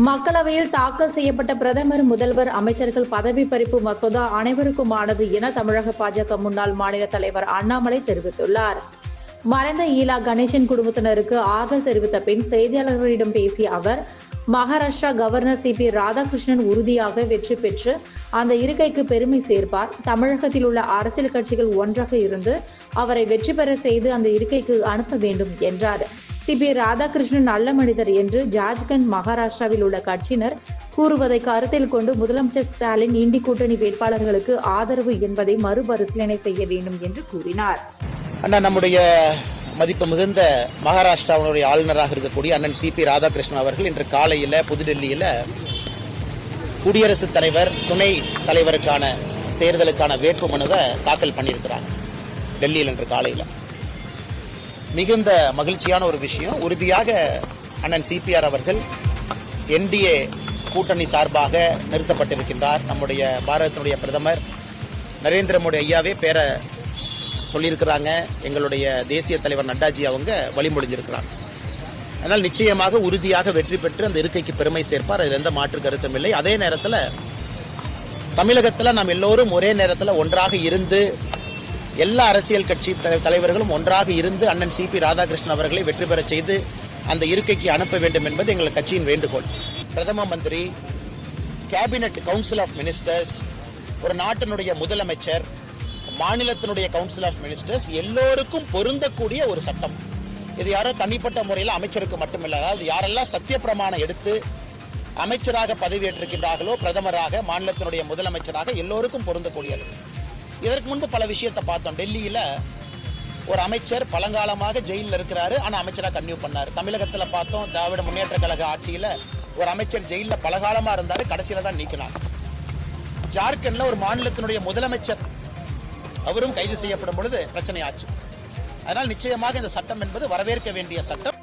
மக்களவையில் தாக்கல் செய்யப்பட்ட பிரதமர் முதல்வர் அமைச்சர்கள் பதவி பறிப்பு மசோதா அனைவருக்குமானது என தமிழக பாஜக முன்னாள் மாநில தலைவர் அண்ணாமலை தெரிவித்துள்ளார். மறைந்த ஈலா கணேசன் குடும்பத்தினருக்கு ஆறுதல் தெரிவித்த பின் செய்தியாளர்களிடம் பேசிய அவர், மகாராஷ்டிரா கவர்னர் சி.பி. ராதாகிருஷ்ணன் உறுதியாக வெற்றி பெற்று அந்த இருக்கைக்கு பெருமை சேர்ப்பார். தமிழகத்தில் உள்ள அரசியல் கட்சிகள் ஒன்றாக இருந்து அவரை வெற்றி பெற செய்து அந்த இருக்கைக்கு அனுப்ப வேண்டும் என்றார். சி.பி. ராதாகிருஷ்ணன் நல்ல மனிதர் என்று ஜார்க்கண்ட், மகாராஷ்டிராவில் உள்ள கட்சியினர் கூறுவதை கருத்தில் கொண்டு முதலமைச்சர் ஸ்டாலின் இண்டி கூட்டணி வேட்பாளர்களுக்கு ஆதரவு என்பதை மறுபரிசீலனை செய்ய வேண்டும் என்று கூறினார். நம்முடைய மதிப்பு மிகுந்த மகாராஷ்டிராவுடைய ஆளுநராக இருக்கக்கூடிய அண்ணன் சி.பி. ராதாகிருஷ்ணன் அவர்கள் இன்று காலையில் புதுடெல்லியில் குடியரசுத் தலைவர், துணை தலைவருக்கான தேர்தலுக்கான வேட்புமனுவை தாக்கல் பண்ணியிருக்கிறாங்க. டெல்லியில் இன்று காலையில் மிகுந்த மகிழ்ச்சியான ஒரு விஷயம். உறுதியாக அண்ணன் சிபிஆர் அவர்கள் என்டிஏ கூட்டணி சார்பாக நிறுத்தப்பட்டிருக்கின்றார். நம்முடைய பாரதத்தினுடைய பிரதமர் நரேந்திர மோடி ஐயாவே பேர சொல்லியிருக்கிறாங்க. எங்களுடைய தேசிய தலைவர் நட்டாஜி அவங்க வழிமொழிஞ்சிருக்கிறாங்க. அதனால் நிச்சயமாக உறுதியாக வெற்றி பெற்று அந்த இருக்கைக்கு பெருமை சேர்ப்பார். அதில் எந்த மாற்று கருத்தும் இல்லை. அதே நேரத்தில் தமிழகத்தில் நாம் எல்லோரும் ஒரே நேரத்தில் ஒன்றாக இருந்து, எல்லா அரசியல் கட்சி தலைவர்களும் ஒன்றாக இருந்து அண்ணன் சி.பி. ராதாகிருஷ்ணன் அவர்களை வெற்றி பெற செய்து அந்த இருக்கைக்கு அனுப்ப வேண்டும் என்பது எங்கள் கட்சியின் வேண்டுகோள். பிரதம மந்திரி, கேபினட், கவுன்சில் ஆஃப் மினிஸ்டர்ஸ், ஒரு நாட்டினுடைய முதலமைச்சர், மாநிலத்தினுடைய கவுன்சில் ஆஃப் மினிஸ்டர்ஸ் எல்லோருக்கும் பொருந்தக்கூடிய ஒரு சட்டம். இது யாரோ தனிப்பட்ட முறையில் அமைச்சருக்கு மட்டுமில்லை. அதாவது யாரெல்லாம் சத்திய பிரமாணம் எடுத்து அமைச்சராக பதவியேற்றிருக்கின்றார்களோ, பிரதமராக, மாநிலத்தினுடைய முதலமைச்சராக எல்லோருக்கும் பொருந்தக்கூடியது. இதற்கு முன்பு பல விஷயத்தை பார்த்தோம். டெல்லியில் ஒரு அமைச்சர் பழங்காலமாக ஜெயிலில் இருக்கிறாரு, ஆனால் அமைச்சராக கன்டினியூ பண்ணார். தமிழகத்தில் பார்த்தோம், திராவிட முன்னேற்ற கழக ஆட்சியில் ஒரு அமைச்சர் ஜெயிலில் பலகாலமாக இருந்தார், கடைசியில் தான் நீக்கினார். ஜார்க்கண்டில் ஒரு மாநிலத்தினுடைய முதலமைச்சர் அவரும் கைது செய்யப்படும் பொழுது பிரச்சனை ஆச்சு. அதனால் நிச்சயமாக இந்த சட்டம் என்பது வரவேற்க வேண்டிய சட்டம்.